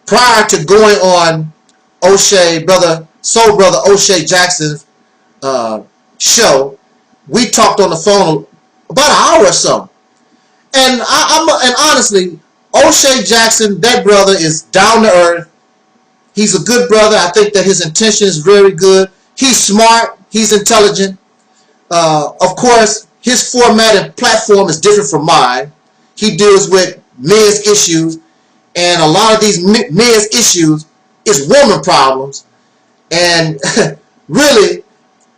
Prior to going on Soul Brother O'Shea Jackson's show, we talked on the phone about an hour or so. And and honestly, O'Shea Jackson, that brother is down to earth. He's a good brother. I think that his intention is very good. He's smart. He's intelligent. Of course, his format and platform is different from mine. He deals with men's issues. And a lot of these men's issues is woman problems. And really,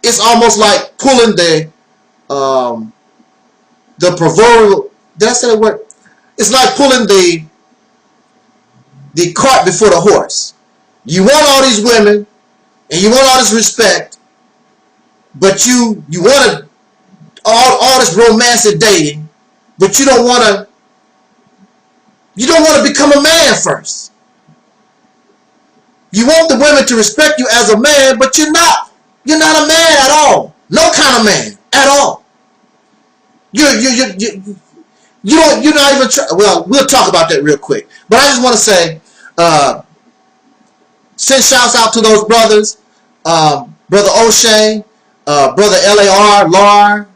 it's almost like pulling the proverbial, did I say the word? It's like pulling the cart before the horse. You want all these women, and you want all this respect, but you want all this romantic dating, but you don't want to become a man first. You want the women to respect you as a man, but you're not. You're not a man at all. No kind of man at all. You're not even. Well, we'll talk about that real quick. But I just want to say, send shouts out to those brothers, Brother O'Shea, Brother LAR,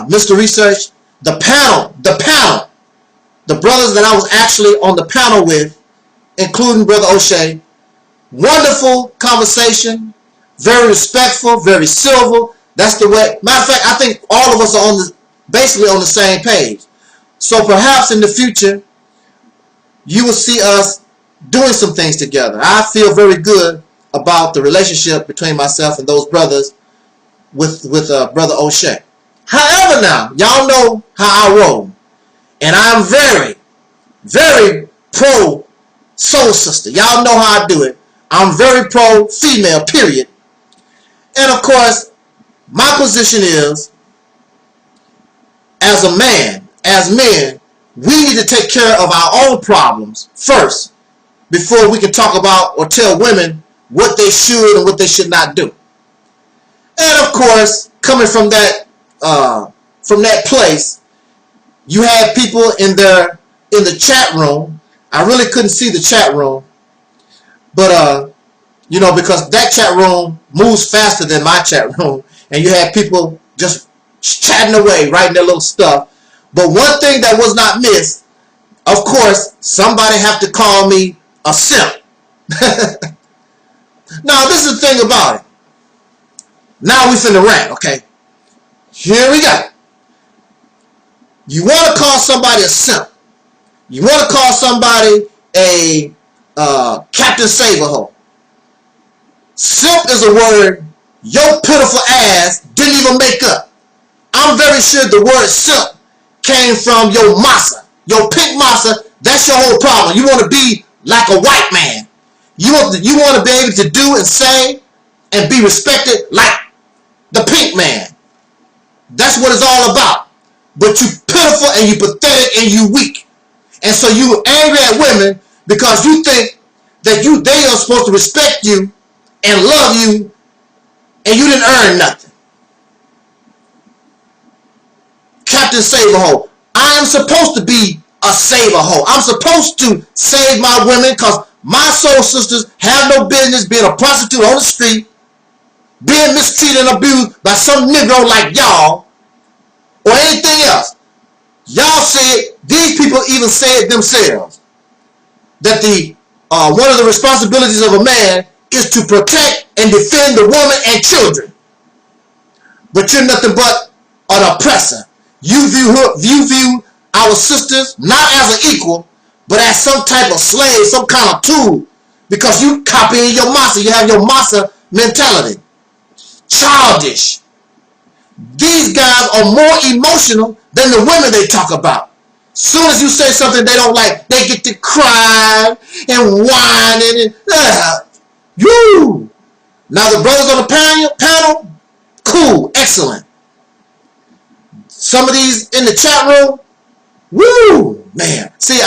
Mr. Research, the panel. The brothers that I was actually on the panel with, including Brother O'Shea, wonderful conversation, very respectful, very civil. That's the way. Matter of fact, I think all of us are basically on the same page. So perhaps in the future, you will see us doing some things together. I feel very good about the relationship between myself and those brothers with Brother O'Shea. However, now y'all know how I roll. And I'm very, very pro soul sister. Y'all know how I do it. I'm very pro female, period. And of course, my position is, as a man, as men, we need to take care of our own problems first before we can talk about or tell women what they should and what they should not do. And of course, coming from that place, you had people in the chat room. I really couldn't see the chat room, but because that chat room moves faster than my chat room, and you had people just chatting away, writing their little stuff. But one thing that was not missed, of course, somebody have to call me a simp. Now, this is the thing about it. Now we finna rant, okay? Here we go. You want to call somebody a simp. You want to call somebody a Captain Save-A-Hoe. Simp is a word your pitiful ass didn't even make up. I'm very sure the word simp came from your massa, your pink massa. That's your whole problem. You want to be like a white man. You want to be able to do and say and be respected like the pink man. That's what it's all about. But you pitiful and you pathetic and you weak. And so you angry at women because you think that they are supposed to respect you and love you and you didn't earn nothing. Captain Save-A-Hoe. I am supposed to be a save-a-hoe. I'm supposed to save my women because my soul sisters have no business being a prostitute on the street, being mistreated and abused by some Negro like y'all or anything else. Y'all said, these people even say it themselves, that one of the responsibilities of a man is to protect and defend the woman and children. But you're nothing but an oppressor. You view our sisters not as an equal, but as some type of slave, some kind of tool, because you copying your massa. You have your massa mentality. Childish. These guys are more emotional than the women they talk about. Soon as you say something they don't like, they get to crying and whining and you. Now the brothers on the panel, cool, excellent. Some of these in the chat room, woo, man. See,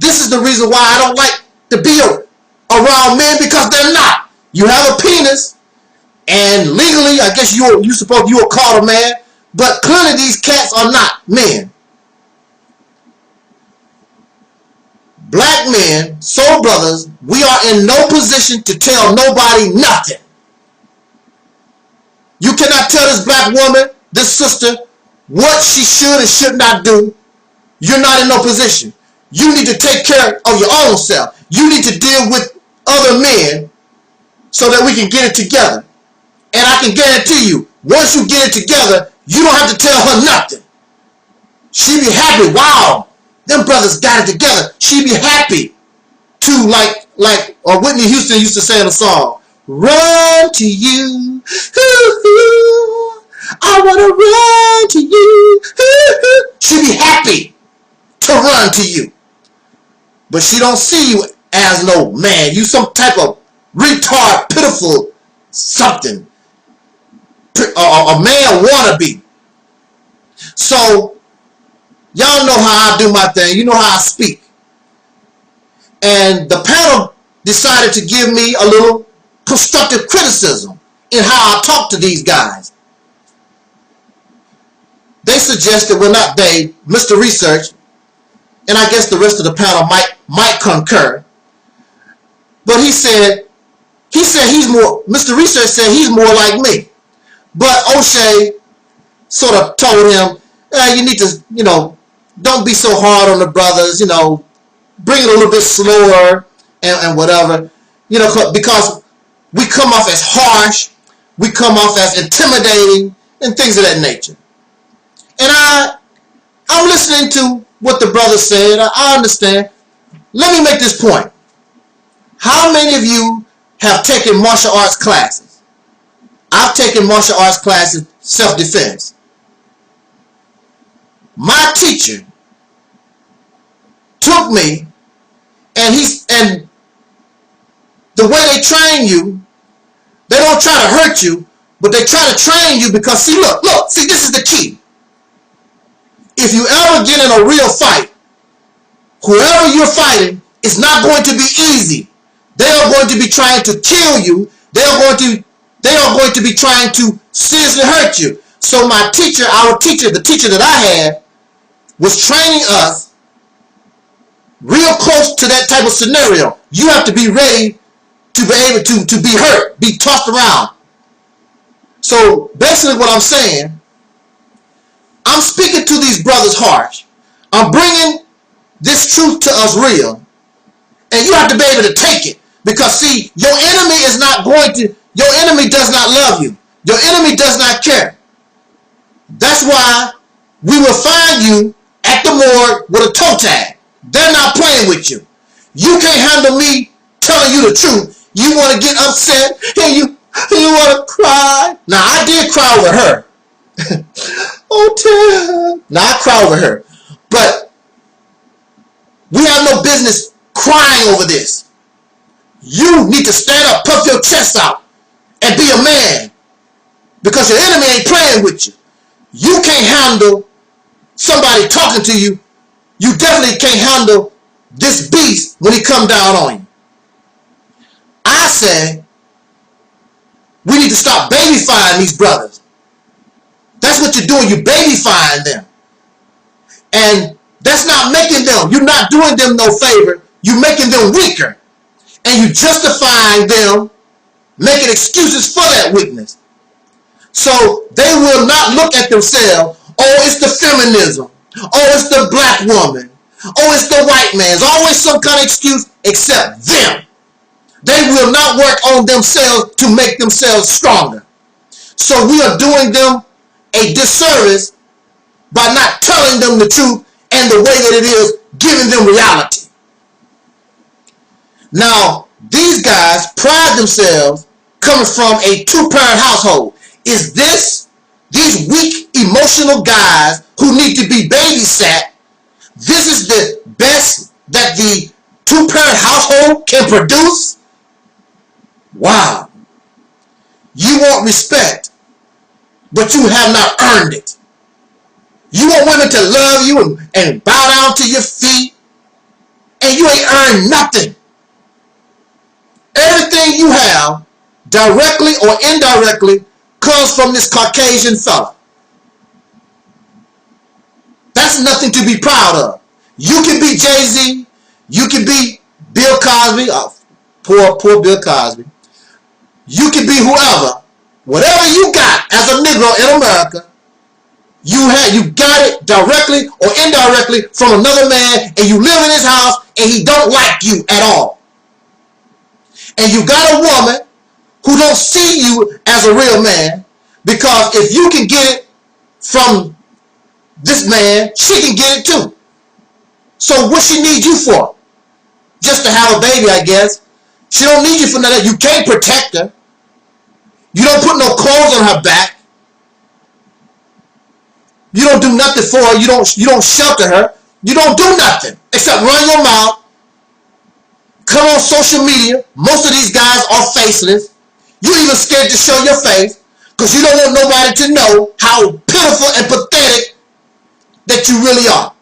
this is the reason why I don't like to be around men, because they're not. You have a penis, and legally, I guess you are called a man, but clearly these cats are not men. Black men, soul brothers, we are in no position to tell nobody nothing. You cannot tell this black woman, this sister, what she should and should not do. You're not in no position. You need to take care of your own self. You need to deal with other men so that we can get it together. And I can guarantee you, once you get it together, you don't have to tell her nothing. She be happy. Wow, them brothers got it together. She be happy to like Whitney Houston used to say in a song, run to you. I want to run to you. She be happy to run to you. But she don't see you as no man. You some type of retard, pitiful something. A man wannabe. So, y'all know how I do my thing. You know how I speak. And the panel decided to give me a little constructive criticism in how I talk to these guys. They suggested, well, not they, Mr. Research, and I guess the rest of the panel might concur. But he said he's more, Mr. Research said he's more like me. But O'Shea sort of told him, you need to, don't be so hard on the brothers, bring it a little bit slower and whatever, because we come off as harsh, we come off as intimidating and things of that nature. And I'm listening to what the brother said. I understand. Let me make this point. How many of you have taken martial arts classes? I've taken martial arts classes, self-defense. My teacher took me, and the way they train you, they don't try to hurt you, but they try to train you because, see, look, this is the key. If you ever get in a real fight, whoever you're fighting is not going to be easy. They are going to be trying to kill you. They are going to be trying to seriously hurt you. So my teacher, the teacher that I had, was training us real close to that type of scenario. You have to be ready to be able to be hurt, be tossed around. So basically what I'm saying, I'm speaking to these brothers harsh. I'm bringing this truth to us real. And you have to be able to take it. Because see, your enemy does not love you. Your enemy does not care. That's why we will find you at the morgue with a toe tag. They're not playing with you. You can't handle me telling you the truth. You want to get upset and you want to cry. Now, I did cry over her. Oh, Tim. Now, I cry over her. But we have no business crying over this. You need to stand up, puff your chest out, and be a man. Because your enemy ain't playing with you. You can't handle somebody talking to you. You definitely can't handle this beast when he come down on you. I say we need to stop babyfying these brothers. That's what you're doing. You're babyfying them. And that's not making them, you're not doing them no favor. You're making them weaker. And you're justifying them, making excuses for that weakness. So they will not look at themselves, oh, it's the feminism. Oh, it's the black woman. Oh, it's the white man. There's always some kind of excuse except them. They will not work on themselves to make themselves stronger. So we are doing them a disservice by not telling them the truth and the way that it is, giving them reality. Now, these guys pride themselves coming from a two-parent household. Is this, these weak, emotional guys who need to be babysat, this is the best that the two-parent household can produce? Wow. You want respect, but you have not earned it. You want women to love you and bow down to your feet, and you ain't earned nothing. Everything you have, directly or indirectly, comes from this Caucasian fella. That's nothing to be proud of. You can be Jay-Z, you can be Bill Cosby, poor Bill Cosby. You can be whoever. Whatever you got as a Negro in America, you got it directly or indirectly from another man, and you live in his house and he don't like you at all. And you got a woman who don't see you as a real man, because if you can get it from this man, she can get it too. So what she need you for? Just to have a baby, I guess. She don't need you for nothing. You can't protect her. You don't put no clothes on her back. You don't do nothing for her. You don't shelter her. You don't do nothing except run your mouth. Come on social media. Most of these guys are faceless. You even scared to show your face because you don't want nobody to know how pitiful and pathetic that you really are.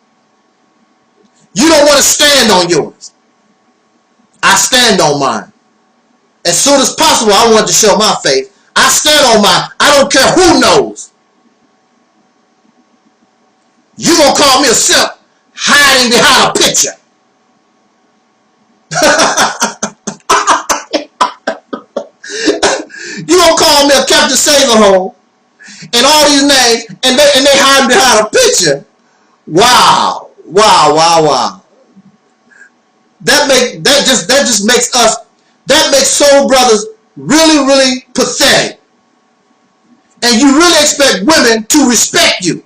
You don't want to stand on yours. I stand on mine. As soon as possible, I want to show my face. I stand on mine. I don't care who knows. You gonna call me a simp hiding behind a picture. You gonna call me a Captain Save-A-Hole and all these names, and they hiding behind a picture. Wow. That just makes soul brothers really pathetic. And you really expect women to respect you.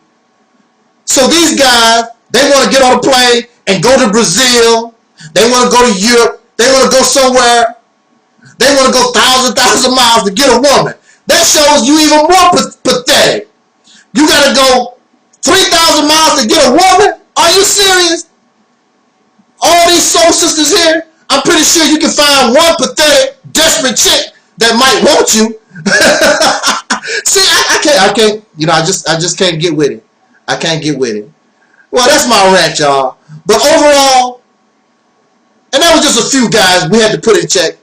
So these guys, they want to get on a plane and go to Brazil. They want to go to Europe. They want to go somewhere. They want to go thousand miles to get a woman. That shows you even more pathetic. You got to go 3,000 miles to get a woman? Are you serious? All these soul sisters here, I'm pretty sure you can find one pathetic, desperate chick that might want you. See, I can't, you know, I just can't get with it. I can't get with it. Well, that's my rant, y'all. But overall, and that was just a few guys we had to put in check.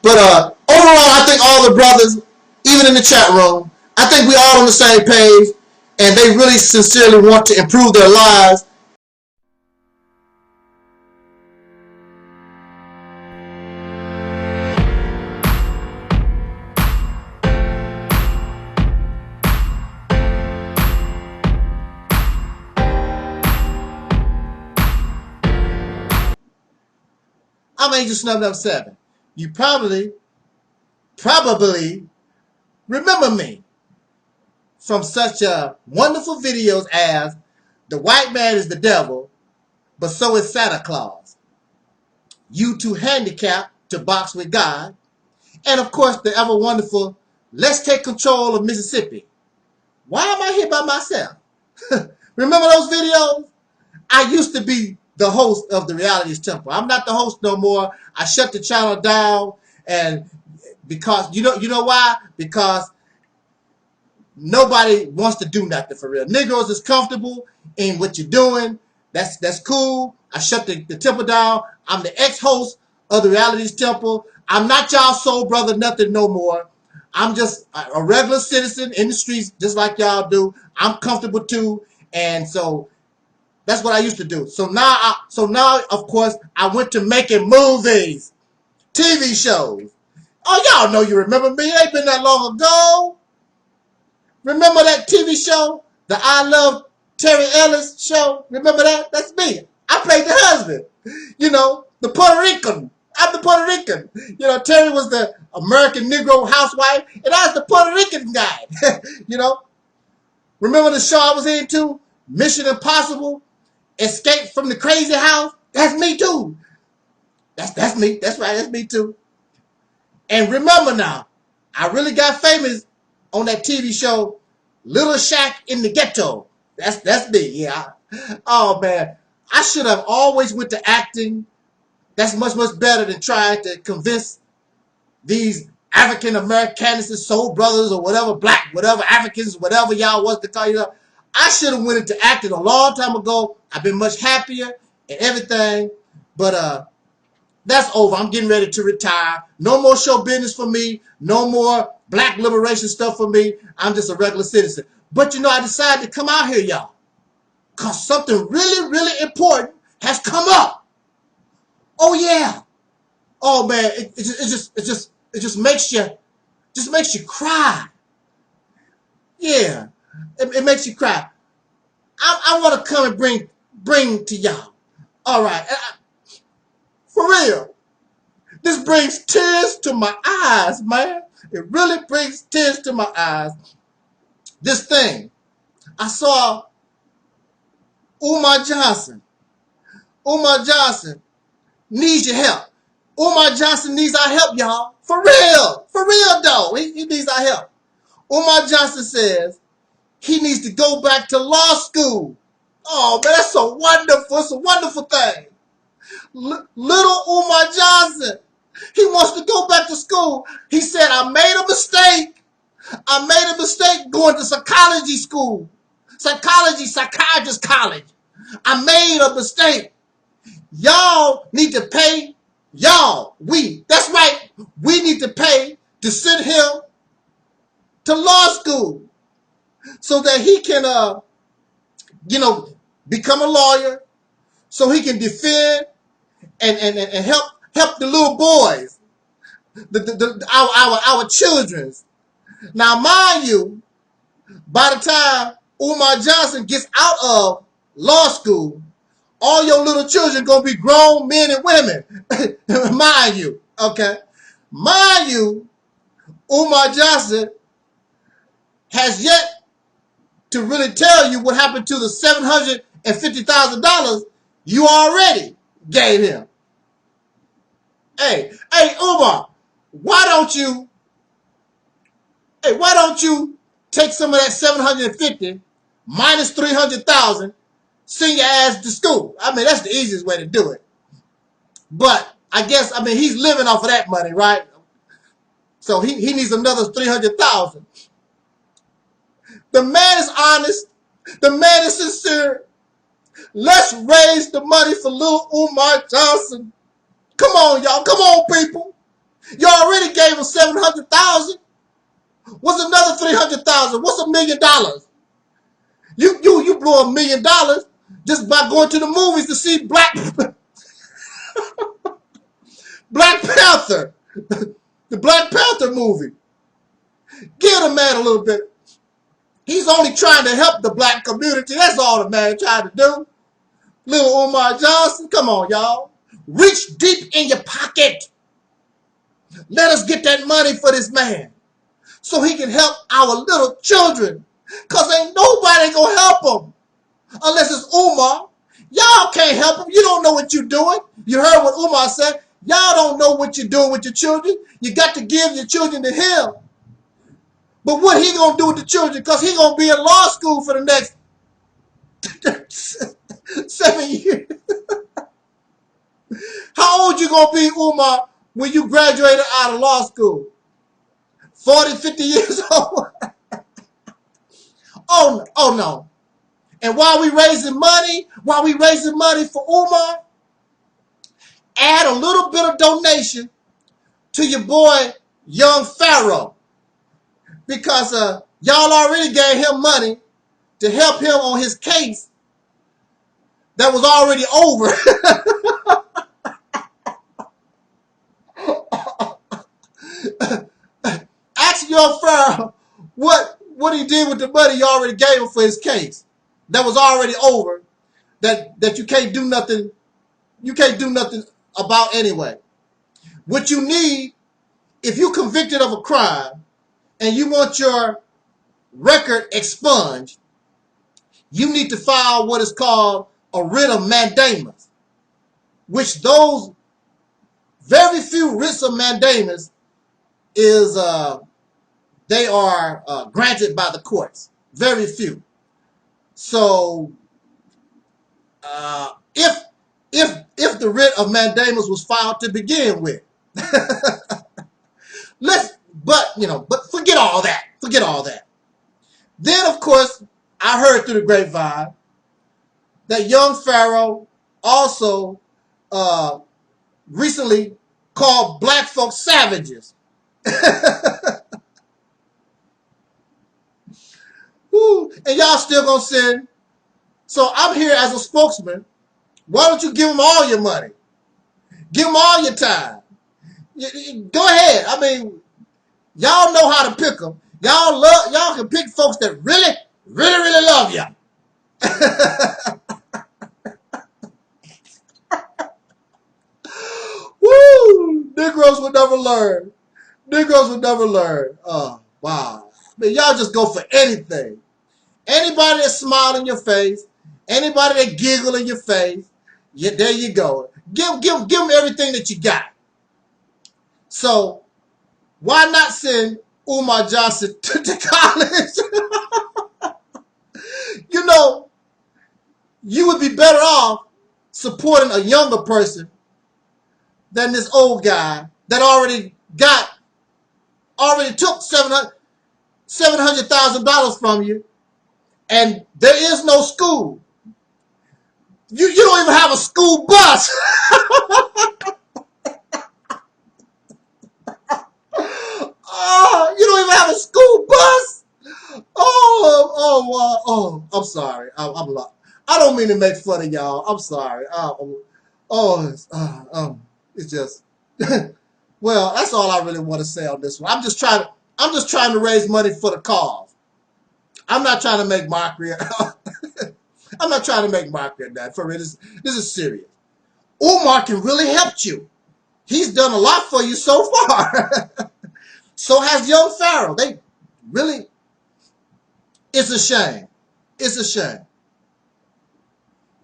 But overall, I think all the brothers, even in the chat room, I think we all on the same page, and they really sincerely want to improve their lives. I'm Angel Snub 7. You probably remember me from such wonderful videos as The White Man is the Devil, but so is Santa Claus. You Too Handicapped to Box with God. And of course, the ever wonderful Let's Take Control of Mississippi. Why am I here by myself? Remember those videos? I used to be the host of the Realist Temple. I'm not the host no more. I shut the channel down, and because you know why? Because nobody wants to do nothing for real. Negroes is comfortable in what you're doing. That's cool. I shut the temple down. I'm the ex-host of the Realist Temple. I'm not y'all soul brother, nothing no more. I'm just a regular citizen in the streets, just like y'all do. I'm comfortable too, and so that's what I used to do. So now, of course, I went to making movies, TV shows. Oh, y'all know you remember me. It ain't been that long ago. Remember that TV show, the I Love Terry Ellis show? Remember that? That's me. I played the husband. You know, the Puerto Rican. I'm the Puerto Rican. You know, Terry was the American Negro housewife, and I was the Puerto Rican guy. You know, remember the show I was into? Mission Impossible, Escape from the Crazy House? That's me too. That's me. That's right. That's me too. And remember now, I really got famous on that TV show, Little Shack in the Ghetto. That's me. Yeah. Oh man, I should have always went to acting. That's much better than trying to convince these African Americanists, soul brothers, or whatever, black, whatever, Africans, whatever y'all was to call you. I should have went into acting a long time ago. I've been much happier and everything, but that's over. I'm getting ready to retire. No more show business for me. No more black liberation stuff for me. I'm just a regular citizen. But you know, I decided to come out here, y'all, because something really important has come up. Oh yeah. Oh man, it just makes you cry. Yeah, it makes you cry. I want to come and bring to y'all. All right, for real. This brings tears to my eyes, man. It really brings tears to my eyes. This thing, I saw Umar Johnson. Umar Johnson needs your help. Umar Johnson needs our help, y'all. For real though. He needs our help. Umar Johnson says he needs to go back to law school. Oh man, that's so wonderful. It's a wonderful thing. Little Umar Johnson, he wants to go back to school. He said, I made a mistake. I made a mistake going to psychology school. Psychiatrist college. I made a mistake. Y'all need to pay. That's right. We need to pay to send him to law school so that he can, become a lawyer, so he can defend and help the little boys, our children. Now, mind you, by the time Umar Johnson gets out of law school, all your little children gonna be grown men and women. Mind you, okay? Mind you, Umar Johnson has yet to really tell you what happened to the $750,000 you already gave him. Hey, Umar, why don't you take some of that 750 minus 300,000, send your ass to school? I mean, that's the easiest way to do it. But I guess, he's living off of that money, right? So he needs another 300,000. The man is honest. The man is sincere. Let's raise the money for little Umar Johnson. Come on, y'all. Come on, people. You already gave him 700,000. What's another 300,000? What's $1 million? You blew $1 million just by going to the movies to see Black Panther. The Black Panther movie. Give the man a little bit. He's only trying to help the black community. That's all the man trying to do. Little Umar Johnson, come on, y'all. Reach deep in your pocket. Let us get that money for this man so he can help our little children. Because ain't nobody going to help him unless it's Umar. Y'all can't help him. You don't know what you're doing. You heard what Umar said. Y'all don't know what you're doing with your children. You got to give your children to him. But what he going to do with the children? Because he going to be in law school for the next 7 years. How old you going to be, Umar, when you graduated out of law school? 40, 50 years old? Oh no. And while we raising money for Umar, add a little bit of donation to your boy, young Pharaoh. Because y'all already gave him money to help him on his case that was already over. Ask young Pharaoh what he did with the money you already gave him for his case that was already over, that you can't do nothing about anyway. What you need, if you're convicted of a crime and you want your record expunged, you need to file what is called a writ of mandamus, which those very few writs of mandamus is they are granted by the courts. Very few. So if the writ of mandamus was filed to begin with, but forget all that. Forget all that. Then of course I heard through the grapevine that young Pharaoh also recently called black folks savages. Woo, and y'all still gonna send. So I'm here as a spokesman. Why don't you give them all your money? Give them all your time. Go ahead. I mean, y'all know how to pick them. Y'all can pick folks that really, really, really love you. Woo! Negroes will never learn. Negroes will never learn. Oh, wow. I mean, y'all just go for anything. Anybody that smile in your face, anybody that giggle in your face, yeah, there you go. Give them everything that you got. So, why not send Umar Johnson to college? You know, you would be better off supporting a younger person than this old guy that already took $700,000 from you, and there is no school. You don't even have a school bus. Oh, you don't even have a school bus. I'm sorry. I don't mean to make fun of y'all. I'm sorry. It's just. Well, that's all I really want to say on this one. I'm just trying to raise money for the cause. I'm not trying to make mockery. I'm not trying to make mockery of that. For real, this is serious. Umar can really help you. He's done a lot for you so far. So has young Pharaoh. They really. It's a shame. It's a shame.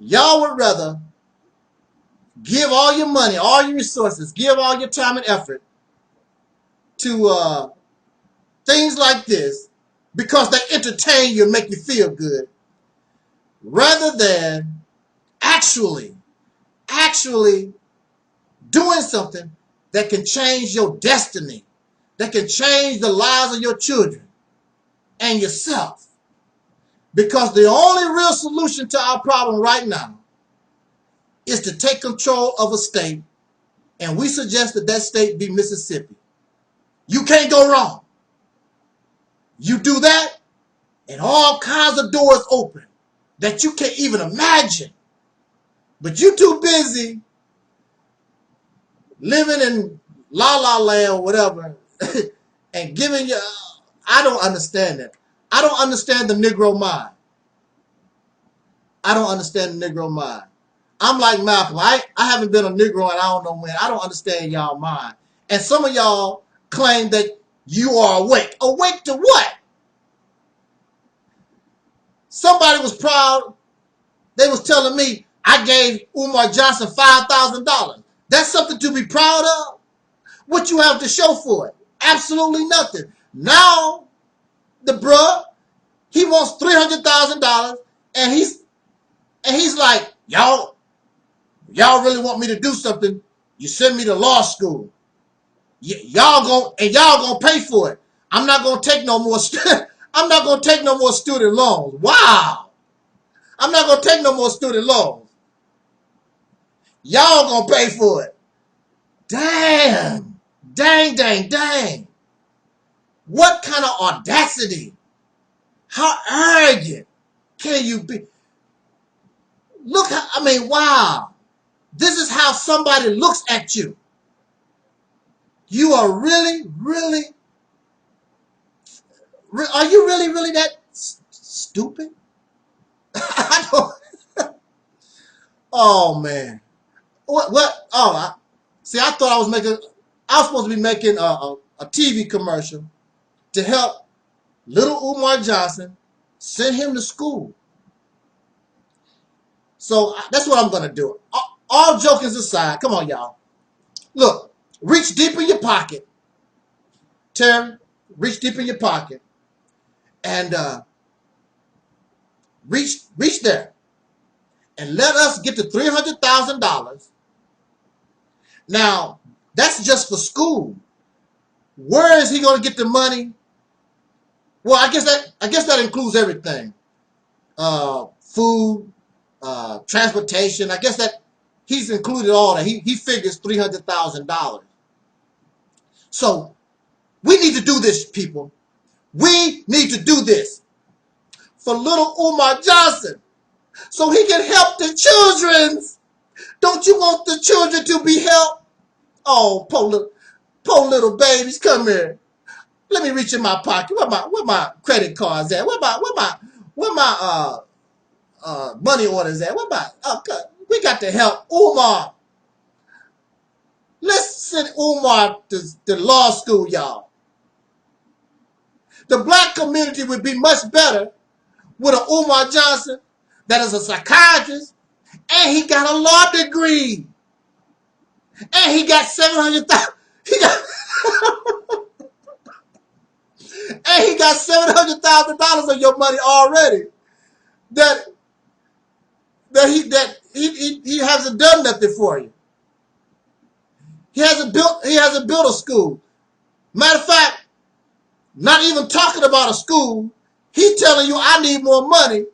Y'all would rather give all your money, all your resources, give all your time and effort to things like this because they entertain you and make you feel good, rather than actually doing something that can change your destiny, that can change the lives of your children and yourself. Because the only real solution to our problem right now is to take control of a state, and we suggest that state be Mississippi. You can't go wrong. You do that, and all kinds of doors open that you can't even imagine. But you're too busy living in La La Land or whatever and giving you. I don't understand that. I don't understand the Negro mind. I don't understand the Negro mind. I'm like Malcolm. I haven't been a Negro and I don't know when. I don't understand y'all mind. And some of y'all claim that you are awake. Awake to what? Somebody was proud. They was telling me I gave Umar Johnson $5,000. That's something to be proud of. What you have to show for it? Absolutely nothing. Now, the bruh, he wants $300,000, and he's like, y'all really want me to do something? You send me to law school. Y'all gonna pay for it. I'm not gonna take no more. I'm not gonna take no more student loans. Wow. I'm not gonna take no more student loans. Y'all gonna pay for it. Damn. Dang. What kind of audacity? How arrogant can you be? Look, wow. This is how somebody looks at you. You are really, are you really that stupid? I don't. Oh, man. What? Oh, I thought I was supposed to be making a TV commercial to help little Umar Johnson, send him to school. So that's what I'm going to do. All jokings aside, come on, y'all. Look, reach deep in your pocket. Terry, reach deep in your pocket. And reach there. And let us get to $300,000. Now, that's just for school. Where is he going to get the money? Well, I guess that includes everything. Food, transportation. I guess that he's included all that. He figures $300,000. So we need to do this, people. We need to do this for little Umar Johnson so he can help the children. Don't you want the children to be helped? Oh, poor little babies, come here. Let me reach in my pocket. Where my credit cards at? Where my money orders at? We got to help Umar. Let's send Umar to law school, y'all. The black community would be much better with an Umar Johnson that is a psychiatrist, and he got a law degree, and he got $700,000. And he got $700,000 of your money already. That he hasn't done nothing for you. He hasn't built a school. Matter of fact, not even talking about a school, he's telling you I need more money,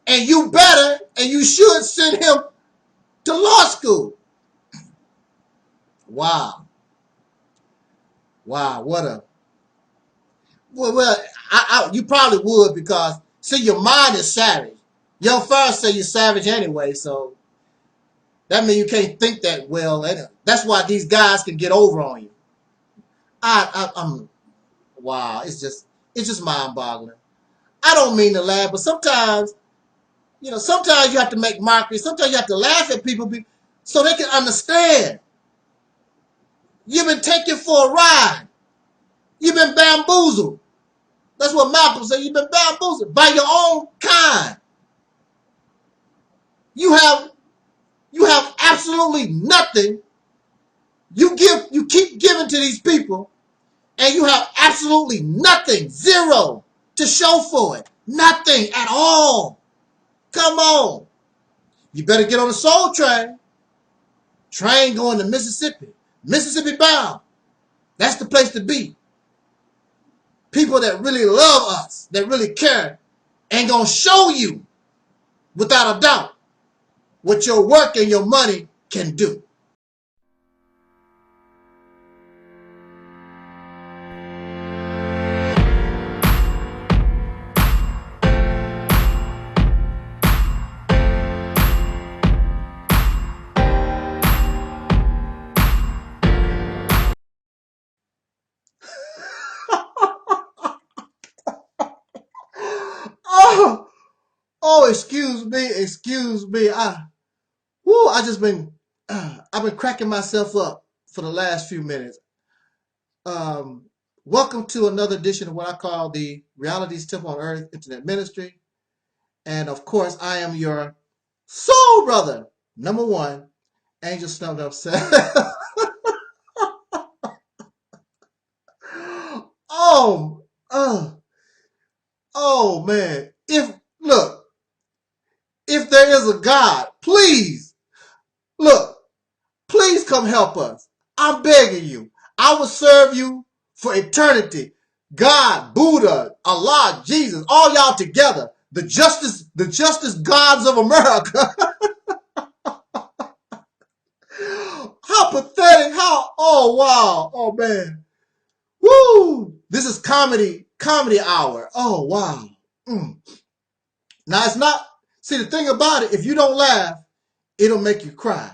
and you better and you should send him to law school. Wow, what a well, you probably would, because see, your mind is savage. Young Ferris say you're savage anyway, so that means you can't think that well. That's why these guys can get over on you. I'm wow, it's just mind-boggling. I don't mean to laugh, but sometimes you have to make mockery. Sometimes you have to laugh at people so they can understand. You've been taken for a ride. You've been bamboozled. That's what Malcolm said. You've been bamboozled by your own kind. You have absolutely nothing. You keep giving to these people, and you have absolutely nothing, zero, to show for it. Nothing at all. Come on. You better get on the soul train. Train going to Mississippi. Mississippi bound. That's the place to be. People that really love us, that really care, ain't gonna show you, without a doubt, what your work and your money can do. Oh, excuse me. I've been cracking myself up for the last few minutes. Welcome to another edition of what I call the Reality's Temple on Earth Internet Ministry. And of course, I am your soul brother, number one, Angel snubbed up said, oh, oh man. Look, if there is a God, please, look, please come help us. I'm begging you. I will serve you for eternity. God, Buddha, Allah, Jesus, all y'all together. The justice gods of America. How pathetic. Oh wow. Oh man. Woo. This is comedy hour. Oh wow. Now it's not, see the thing about it, if you don't laugh, it'll make you cry.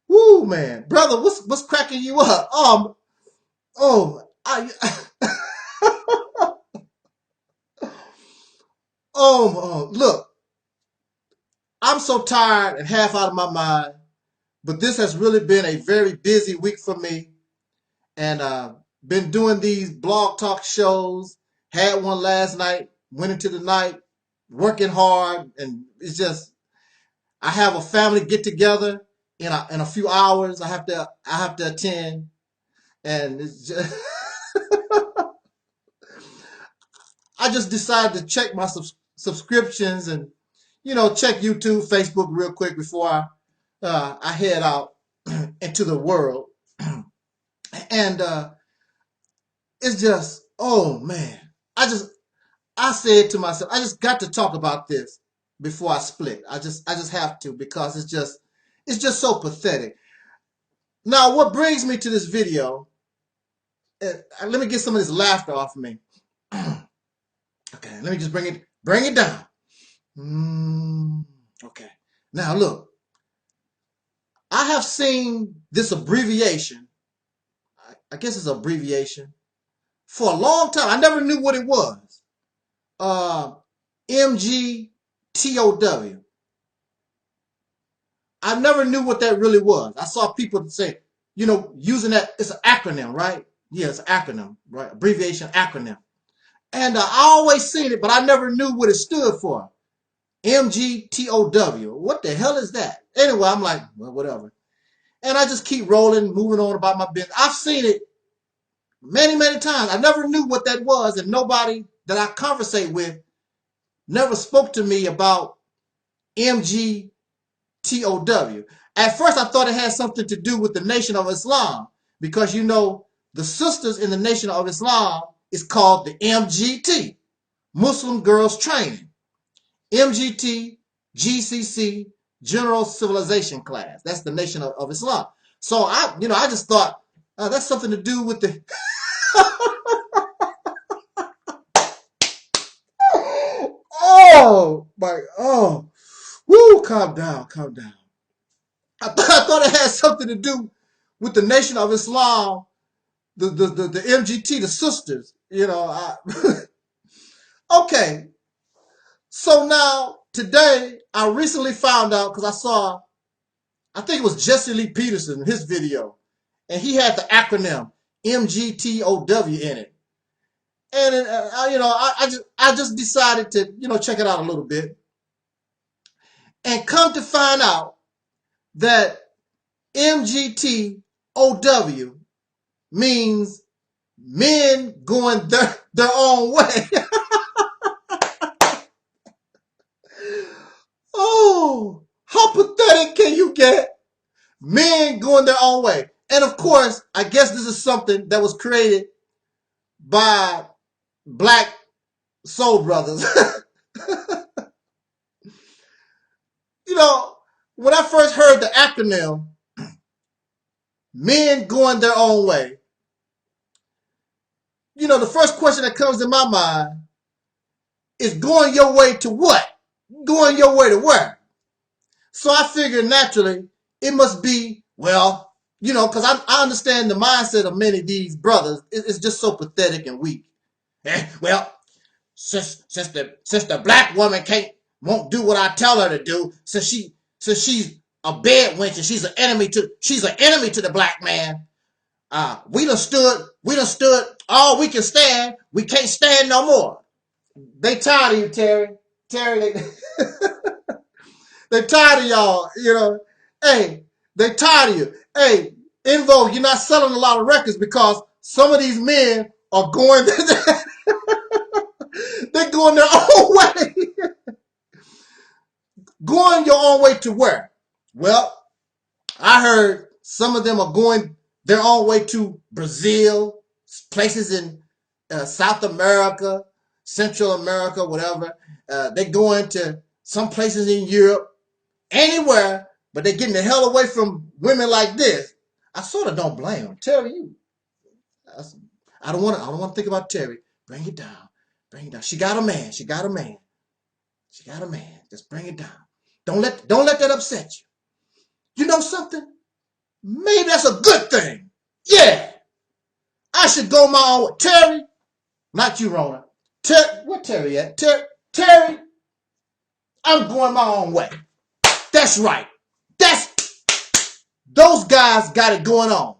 Woo man. Brother, what's cracking you up? Look, I'm so tired and half out of my mind, but this has really been a very busy week for me. And been doing these blog talk shows, had one last night, went into the night, working hard, and it's just, I have a family get together in a few hours I have to attend, and it's just I just decided to check my subscriptions and, check YouTube, Facebook real quick before I head out into the world. And it's just, oh man, I said to myself, I just got to talk about this before I split. I just have to, because it's just so pathetic. Now, what brings me to this video? Let me get some of this laughter off me. Okay, let me just bring it down. Okay. Now look, I have seen this abbreviation. I guess it's an abbreviation for a long time. I never knew what it was. MGTOW. I never knew what that really was. I saw people say, using that. It's an acronym, right? Yeah, it's an acronym, right? Abbreviation acronym. And I always seen it, but I never knew what it stood for. MGTOW. What the hell is that? Anyway, I'm like, well, whatever. And I just keep rolling, moving on about my business. I've seen it many, many times. I never knew what that was, and nobody that I conversate with never spoke to me about MGTOW. At first, I thought it had something to do with the Nation of Islam, because, the sisters in the Nation of Islam is called the MGT, Muslim Girls Training. MGT, GCC, General Civilization Class. That's the Nation of Islam. So I just thought that's something to do with the. Woo! Calm down. I thought it had something to do with the Nation of Islam, the MGT, the sisters. Okay. So now, today, I recently found out, because I think it was Jesse Lee Peterson in his video, and he had the acronym MGTOW in it. And, I just decided to, check it out a little bit. And come to find out that MGTOW means men going their own way. Oh, how pathetic can you get? Men going their own way. And of course, I guess this is something that was created by black soul brothers. When I first heard the acronym, men going their own way, the first question that comes to my mind is, going your way to what? Going your way to where? So I figured naturally it must be, well, because I understand the mindset of many of these brothers. It's just so pathetic and weak. Well, since the black woman won't do what I tell her to do, since she's a bed wench and she's an enemy to the black man. We done stood all we can stand. We can't stand no more. They tired of you, Terry. They're tired of y'all, Hey, They tired of you. Hey, Invo, you're not selling a lot of records because some of these men are going, they're going their own way. Going your own way to where? Well, I heard some of them are going their own way to Brazil, places in South America, Central America, whatever. They're going to some places in Europe, anywhere, but they're getting the hell away from women like this. I sort of don't blame them. Terry, I don't want to think about Terry. Bring it down. Bring it down. She got a man. She got a man. She got a man. Just bring it down. Don't let that upset you. You know something? Maybe that's a good thing. Yeah. I should go my own way. Terry, not you, Rona. Where Terry at? Terry, I'm going my own way. That's right. Those guys got it going on.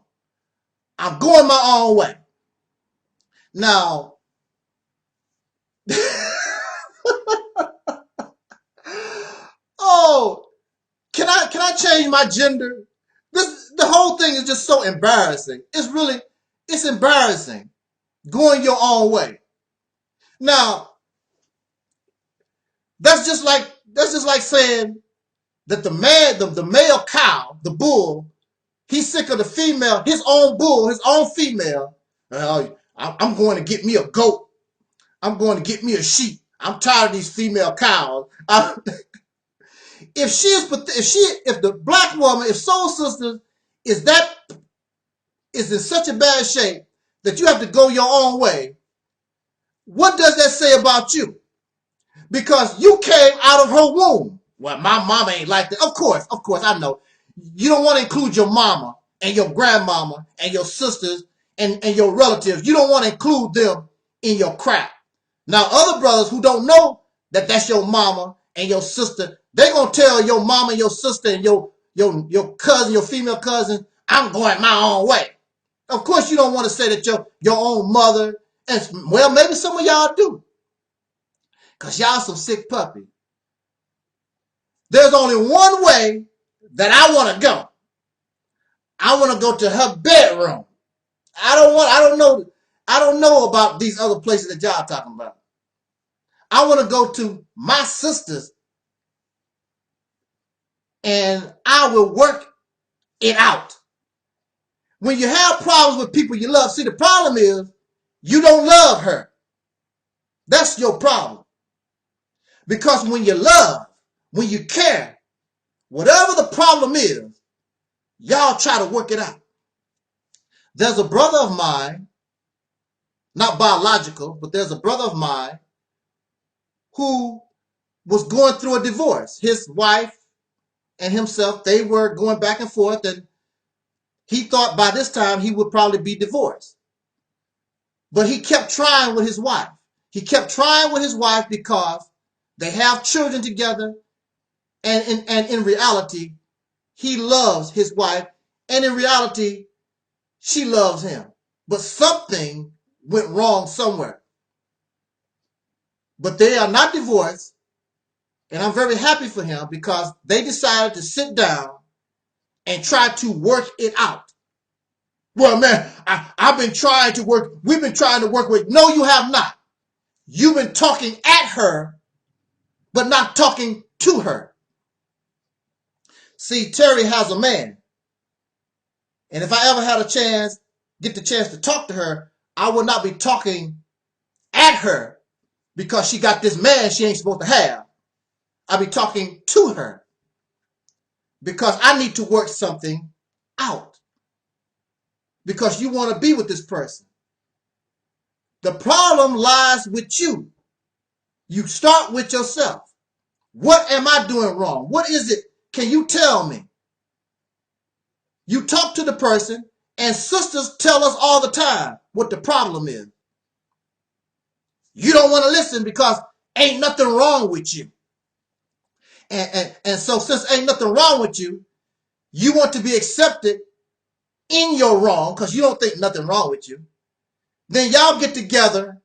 I'm going my own way. Now, oh, can I change my gender? The whole thing is just so embarrassing. It's embarrassing. Going your own way. Now, that's just like saying that the male cow, the bull, he's sick of the female, his own bull, his own female. I'm going to get me a goat. I'm going to get me a sheep. I'm tired of these female cows. If the black woman, if Soul Sisters is in such a bad shape that you have to go your own way, what does that say about you? Because you came out of her womb. Well, my mama ain't like that. Of course, I know. You don't want to include your mama and your grandmama and your sisters and your relatives. You don't want to include them in your crap. Now, other brothers who don't know that that's your mama and your sister, they're going to tell your mama and your sister and your cousin, your female cousin, I'm going my own way. Of course, you don't want to say that your own mother, and well, maybe some of y'all do. Because y'all some sick puppy. There's only one way that I want to go. I want to go to her bedroom. I don't know about these other places that y'all talking about. I want to go to my sister's and I will work it out. When you have problems with people you love, see, the problem is you don't love her. That's your problem. Because when you love, when you care, whatever the problem is, y'all try to work it out. There's a brother of mine, not biological, but there's a brother of mine who was going through a divorce. His wife and himself, they were going back and forth, and he thought by this time he would probably be divorced. But he kept trying with his wife. He kept trying with his wife because they have children together, and in reality, he loves his wife, and in reality, she loves him. But something went wrong somewhere. But they are not divorced, and I'm very happy for him because they decided to sit down and try to work it out. Well, man, I've been trying to work. We've been trying to work with. No, you have not. You've been talking at her, but not talking to her. See, Terry has a man. And if I ever had get the chance to talk to her, I would not be talking at her because she got this man she ain't supposed to have. I'll be talking to her because I need to work something out. Because you want to be with this person. The problem lies with you. You start with yourself. What am I doing wrong? What is it? Can you tell me? You talk to the person, and sisters tell us all the time what the problem is. You don't want to listen because ain't nothing wrong with you. And so since ain't nothing wrong with you, you want to be accepted in your wrong because you don't think nothing wrong with you. Then y'all get together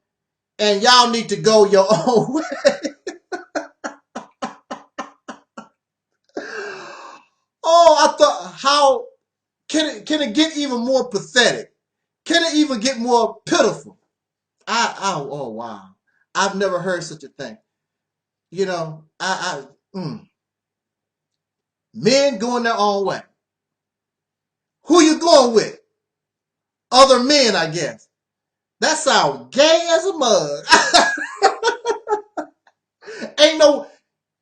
and y'all need to go your own way. Oh, how can it get even more pathetic? Can it even get more pitiful? Oh wow. I've never heard such a thing. You know, men going their own way. Who you going with? Other men, I guess. That sounds gay as a mug. Ain't no,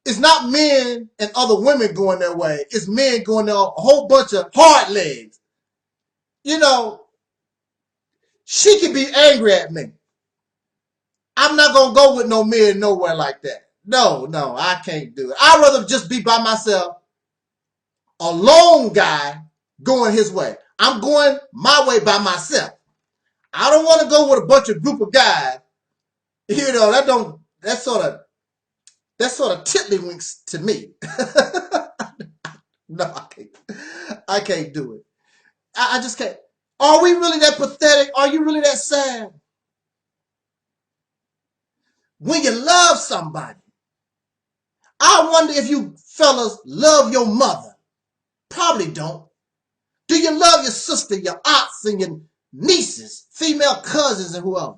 it's not men and other women going their way. It's men going their a whole bunch of hard legs. You know, she can be angry at me. I'm not going to go with no men nowhere like that. No, I can't do it. I'd rather just be by myself. A lone guy going his way. I'm going my way by myself. I don't want to go with a bunch of group of guys. You know, that sort of tiddlywinks to me. No, I can't do it. I just can't. Are we really that pathetic? Are you really that sad? When you love somebody, I wonder if you fellas love your mother. Probably don't. Do you love your sister, your aunts, and your nieces, female cousins, and whoever?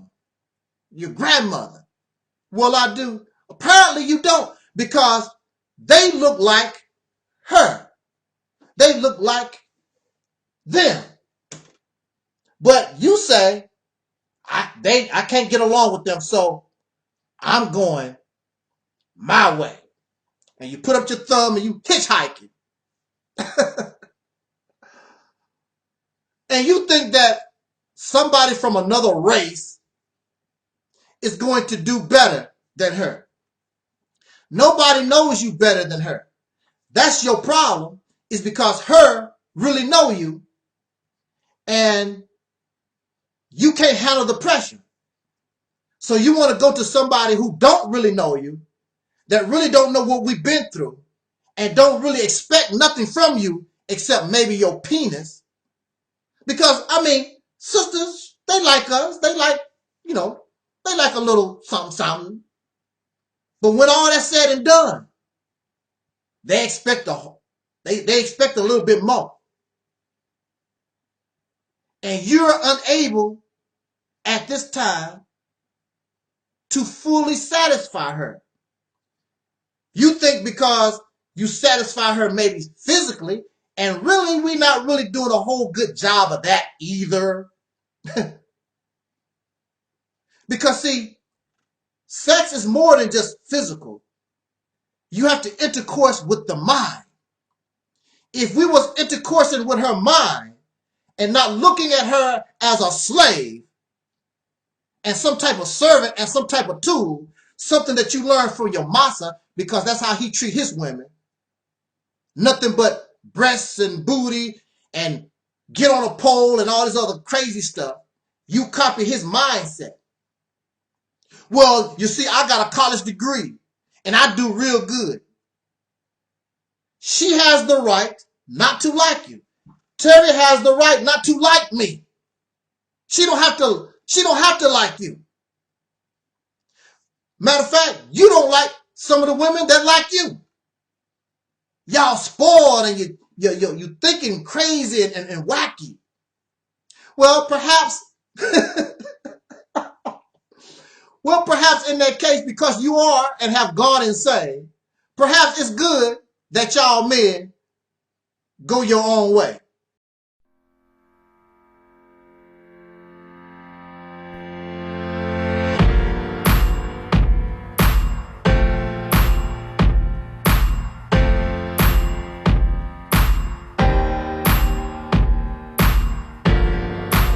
Your grandmother? Well, I do. Apparently you don't, because they look like her. They look like them. But you say, I can't get along with them, so I'm going my way. And you put up your thumb and you hitchhiking. And you think that somebody from another race is going to do better than her. Nobody knows you better than her. That's your problem, is because her really know you and you can't handle the pressure. So you want to go to somebody who don't really know you, that really don't know what we've been through, and don't really expect nothing from you except maybe your penis. Because, I mean, sisters, they like us. They like, you know, they like a little something. But when all that's said and done, they expect they expect a little bit more. And you're unable at this time to fully satisfy her. You think because you satisfy her maybe physically, and really we're not really doing a whole good job of that either. Because see, sex is more than just physical. You have to intercourse with the mind. If we was intercoursing with her mind and not looking at her as a slave and some type of servant and some type of tool, something that you learn from your massa, because that's how he treat his women. Nothing but breasts and booty and get on a pole and all this other crazy stuff. You copy his mindset. Well, you see, I got a college degree and I do real good. She has the right not to like you. Terry has the right not to like me. She don't have to like you. Matter of fact, you don't like some of the women that like you. Y'all spoiled and you thinking crazy and wacky. Well, perhaps in that case, because you are and have gone insane, perhaps it's good that y'all men go your own way.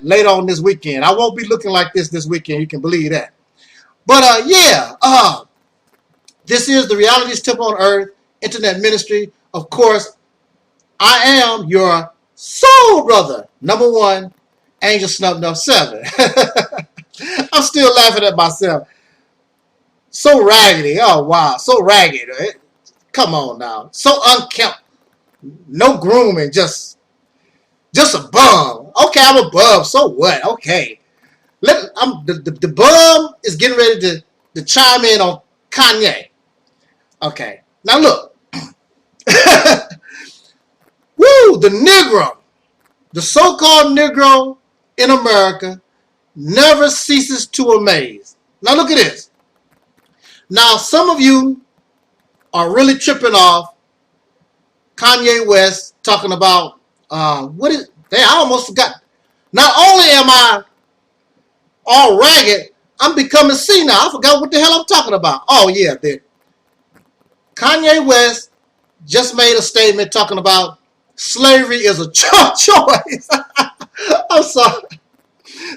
Later on this weekend. I won't be looking like this weekend. You can believe that. But this is the Reality's Temple on Earth Internet Ministry. Of course, I am your soul brother, number one, Angel Snub 7. I'm still laughing at myself. So raggedy. Oh, wow. So ragged. Come on now. So unkempt. No grooming. Just a bum. Okay, I'm a bum. So what? Okay. The bum is getting ready to chime in on Kanye. Okay. Now look. Woo! Woo! The Negro, the so-called Negro in America never ceases to amaze. Now look at this. Now some of you are really tripping off Kanye West talking about, what is, I almost forgot. Not only am I all ragged, I'm becoming senile. I forgot what the hell I'm talking about. Oh yeah, Kanye West just made a statement talking about slavery is a choice. I'm sorry.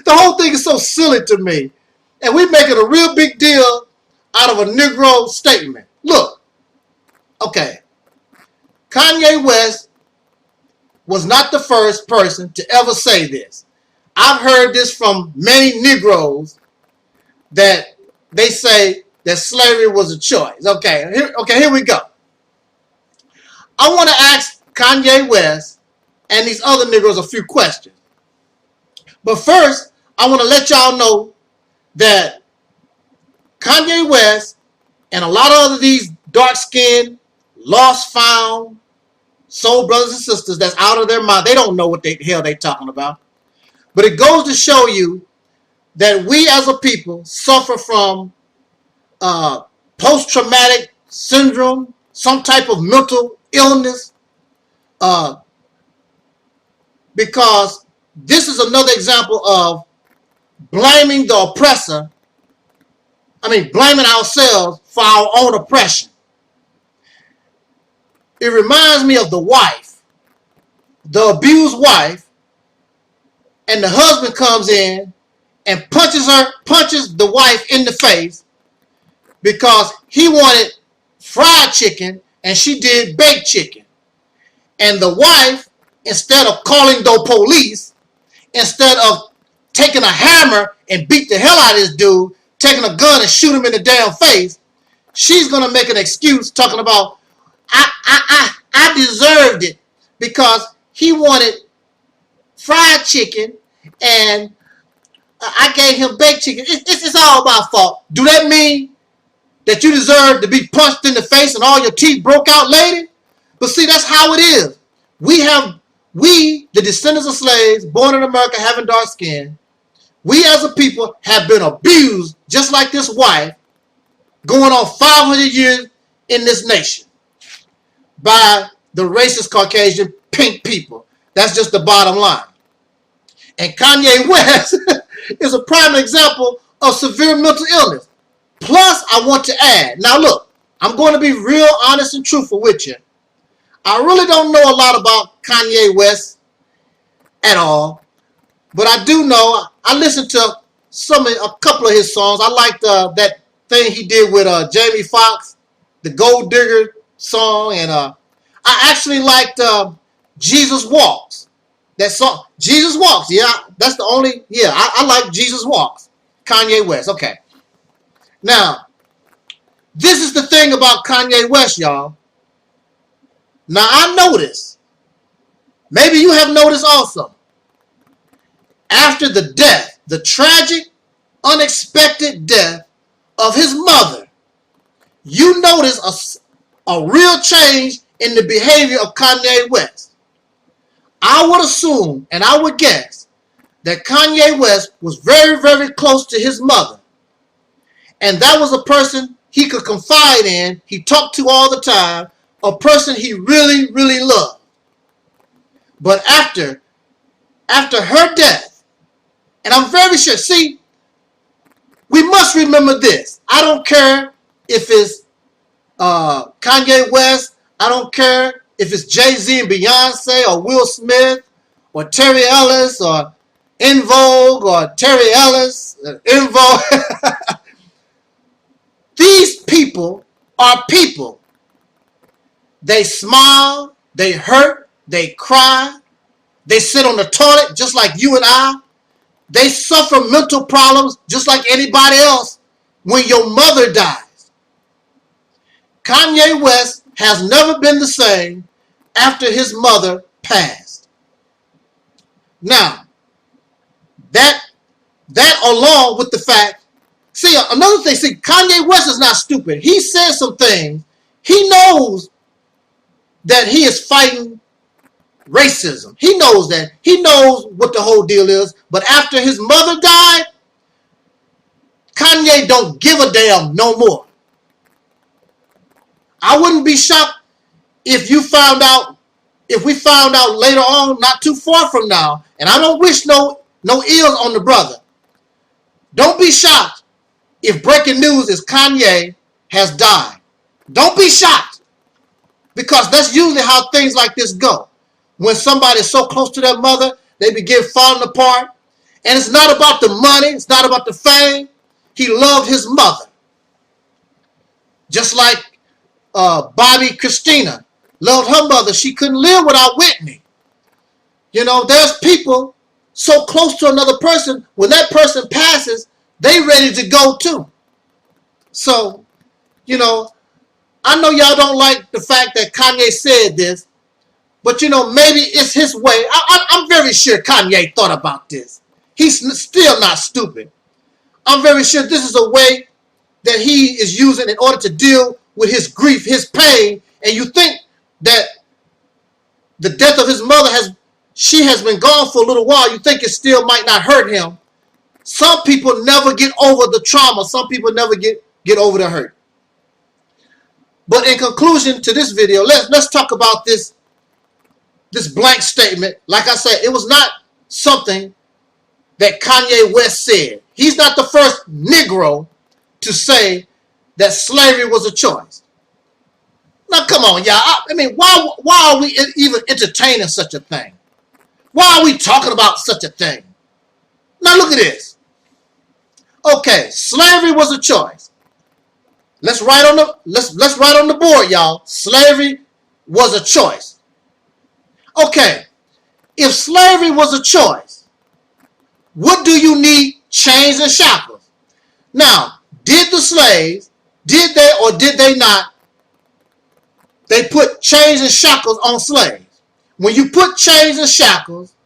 The whole thing is so silly to me. And we're making a real big deal out of a Negro statement. Look, okay. Kanye West was not the first person to ever say this. I've heard this from many Negroes that they say that slavery was a choice. Okay, here we go. I want to ask Kanye West and these other Negroes a few questions. But first, I want to let y'all know that Kanye West and a lot of these dark-skinned, lost-found soul brothers and sisters that's out of their mind, they don't know what the hell they talking about. But it goes to show you that we as a people suffer from post-traumatic syndrome, some type of mental illness, because this is another example of blaming the oppressor, blaming ourselves for our own oppression. It reminds me of the wife, the abused wife, and the husband comes in and punches the wife in the face because he wanted fried chicken and she did baked chicken. And the wife, instead of calling the police, instead of taking a hammer and beat the hell out of this dude, taking a gun and shoot him in the damn face, she's gonna make an excuse talking about I deserved it because he wanted fried chicken and I gave him baked chicken. It's all my fault. Do that mean that you deserve to be punched in the face and all your teeth broke out, lady? But see, that's how it is. We, the descendants of slaves, born in America, having dark skin, we as a people have been abused, just like this wife, going on 500 years in this nation by the racist Caucasian pink people. That's just the bottom line. And Kanye West is a prime example of severe mental illness. Plus, I want to add, now look, I'm going to be real honest and truthful with you. I really don't know a lot about Kanye West at all, but I do know, I listened to a couple of his songs. I liked that thing he did with Jamie Foxx, the Gold Digger song, and I actually liked Jesus Walks. That song, Jesus Walks, yeah, that's the only, yeah, I like Jesus Walks. Kanye West, okay. Now, this is the thing about Kanye West, y'all. Now, I noticed, maybe you have noticed also, after the death, the tragic, unexpected death of his mother, you notice a real change in the behavior of Kanye West. I would assume, and I would guess, that Kanye West was very, very close to his mother. And that was a person he could confide in, he talked to all the time, a person he really, really loved. But after her death, and I'm very sure, see, we must remember this. I don't care if it's Kanye West, I don't care if it's Jay-Z and Beyonce or Will Smith or Terry Ellis or En Vogue or Terry Ellis, En Vogue. These people are people. They smile, they hurt, they cry, they sit on the toilet just like you and I. They suffer mental problems just like anybody else when your mother dies. Kanye West has never been the same after his mother passed. Now, that along with the fact, see, another thing, see, Kanye West is not stupid. He says some things. He knows that he is fighting racism. He knows that. He knows what the whole deal is. But after his mother died, Kanye don't give a damn no more. I wouldn't be shocked if we found out later on, not too far from now, and I don't wish no ills on the brother. Don't be shocked if breaking news is Kanye has died. Don't be shocked, because that's usually how things like this go. When somebody's so close to their mother, they begin falling apart. And it's not about the money. It's not about the fame. He loved his mother. Just like Bobby Christina loved her mother. She couldn't live without Whitney. You know, there's people so close to another person, when that person passes, they ready to go too. So, you know, I know y'all don't like the fact that Kanye said this, but, you know, maybe it's his way. I'm very sure Kanye thought about this. He's still not stupid. I'm very sure this is a way that he is using in order to deal with his grief, his pain. And you think that the death of his mother she has been gone for a little while. You think it still might not hurt him. Some people never get over the trauma. Some people never get over the hurt. But in conclusion to this video, let's talk about this blank statement. Like I said, it was not something that Kanye West said. He's not the first Negro to say that slavery was a choice. Now, come on, y'all. I mean, why are we even entertaining such a thing? Why are we talking about such a thing? Now, look at this. Okay, slavery was a choice. Let's write on the board, y'all. Slavery was a choice. Okay, if slavery was a choice, what do you need chains and shackles? Now, did the slaves, did they or did they not, they put chains and shackles on slaves? When you put chains and shackles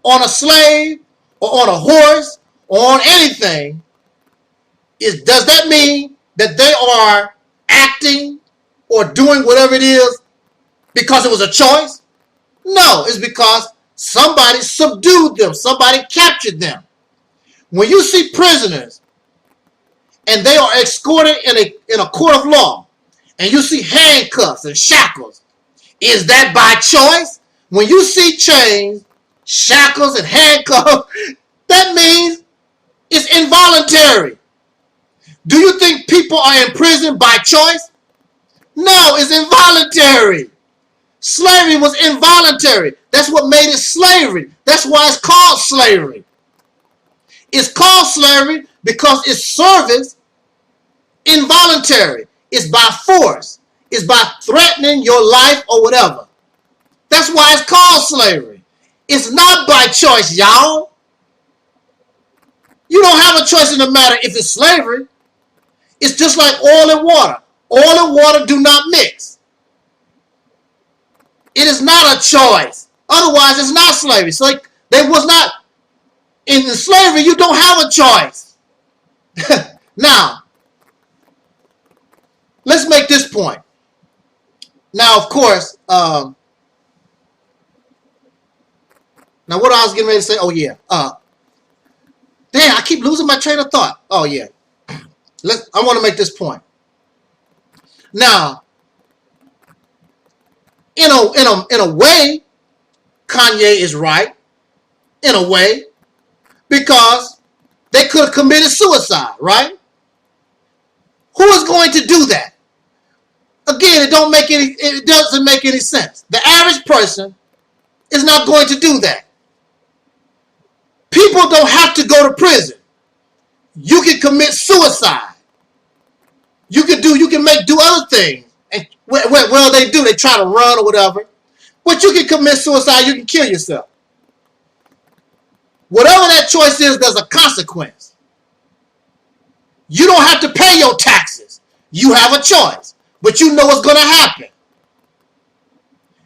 on a slave or on a horse or on anything, does that mean that they are acting or doing whatever it is because it was a choice? No, it's because somebody subdued them. Somebody captured them. When you see prisoners and they are escorted in a court of law, and you see handcuffs and shackles, is that by choice? When you see chains, shackles, and handcuffs, that means it's involuntary. Do you think people are in prison by choice? No, it's involuntary. Slavery was involuntary. That's what made it slavery. That's why it's called slavery. It's called slavery because it's service involuntary. It's by force. It's by threatening your life or whatever. That's why it's called slavery. It's not by choice, y'all. You don't have a choice in the matter if it's slavery. It's just like oil and water. Oil and water do not mix. It is not a choice. Otherwise, it's not slavery. So they was not in slavery. You don't have a choice. Now, let's make this point. Now, of course, now what I was getting ready to say. Oh yeah. Damn, I keep losing my train of thought. Oh yeah. I want to make this point. Now, in a way, Kanye is right. In a way, because they could have committed suicide, right? Who is going to do that? Again, it doesn't make any sense. The average person is not going to do that. People don't have to go to prison. You can commit suicide. You can do other things. And well, they do. They try to run or whatever. But you can commit suicide. You can kill yourself. Whatever that choice is, there's a consequence. You don't have to pay your taxes. You have a choice. But you know what's going to happen.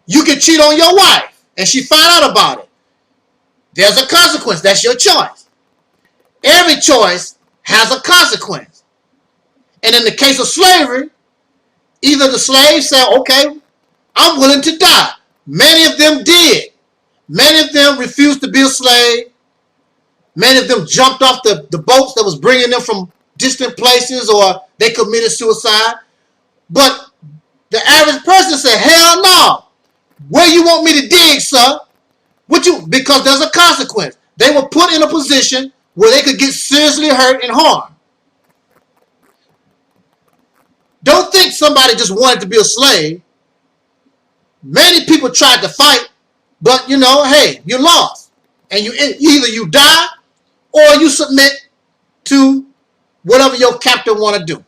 You can cheat on your wife and she find out about it. There's a consequence. That's your choice. Every choice has a consequence. And in the case of slavery, either the slaves say, okay, I'm willing to die. Many of them did. Many of them refused to be a slave. Many of them jumped off the boats that was bringing them from distant places, or they committed suicide. But the average person said, hell no. Where you want me to dig, sir? Because there's a consequence. They were put in a position where they could get seriously hurt and harmed. Don't think somebody just wanted to be a slave. Many people tried to fight, but you know, hey, you lost. And either you die or you submit to whatever your captain want to do.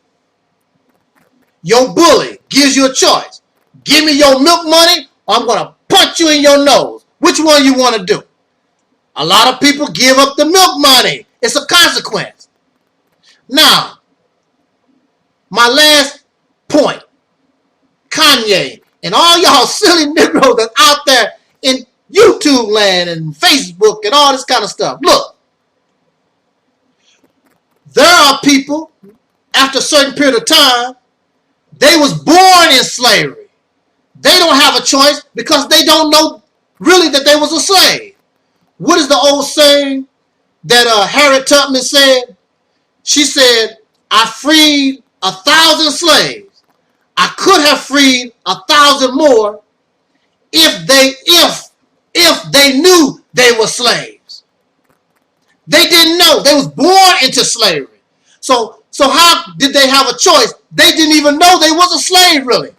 Your bully gives you a choice. Give me your milk money or I'm going to punch you in your nose. Which one you want to do? A lot of people give up the milk money. It's a consequence. Now, my last point. Kanye and all y'all silly Negroes that's out there in YouTube land and Facebook and all this kind of stuff. Look, there are people, after a certain period of time, they was born in slavery. They don't have a choice because they don't know really that they was a slave. What is the old saying that Harriet Tubman said? She said, I freed 1,000 slaves. I could have freed 1,000 more if they knew they were slaves. They didn't know. They was born into slavery. So how did they have a choice? They didn't even know they was a slave, really.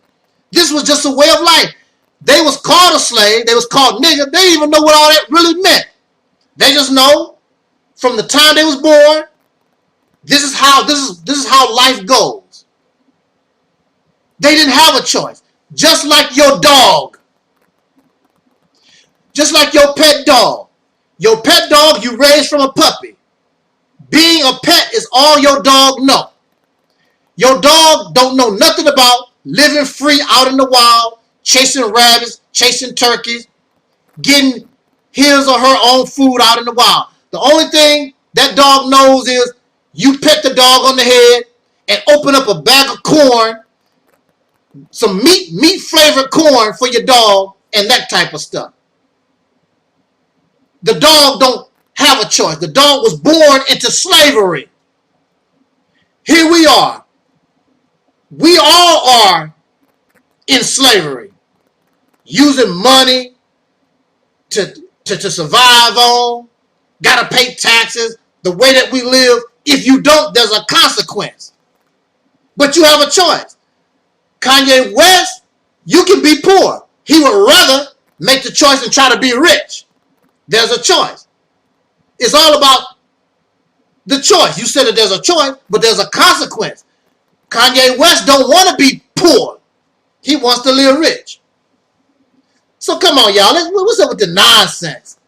This was just a way of life. They was called a slave. They was called nigger. They didn't even know what all that really meant. They just know from the time they was born, this is how life goes. They didn't have a choice. Just like your dog. Just like your pet dog. Your pet dog you raised from a puppy. Being a pet is all your dog know. Your dog don't know nothing about living free out in the wild, chasing rabbits, chasing turkeys, getting his or her own food out in the wild. The only thing that dog knows is you pet the dog on the head and open up a bag of corn, some meat flavored corn for your dog and that type of stuff. The dog don't have a choice. The dog was born into slavery. Here we are. We all are in slavery, using money to survive on, gotta pay taxes, the way that we live. If you don't, there's a consequence. But you have a choice. Kanye West, you can be poor. He would rather make the choice and try to be rich. There's a choice. It's all about the choice. You said that there's a choice, but there's a consequence. Kanye West don't want to be poor. He wants to live rich. So come on, y'all. What's up with the nonsense?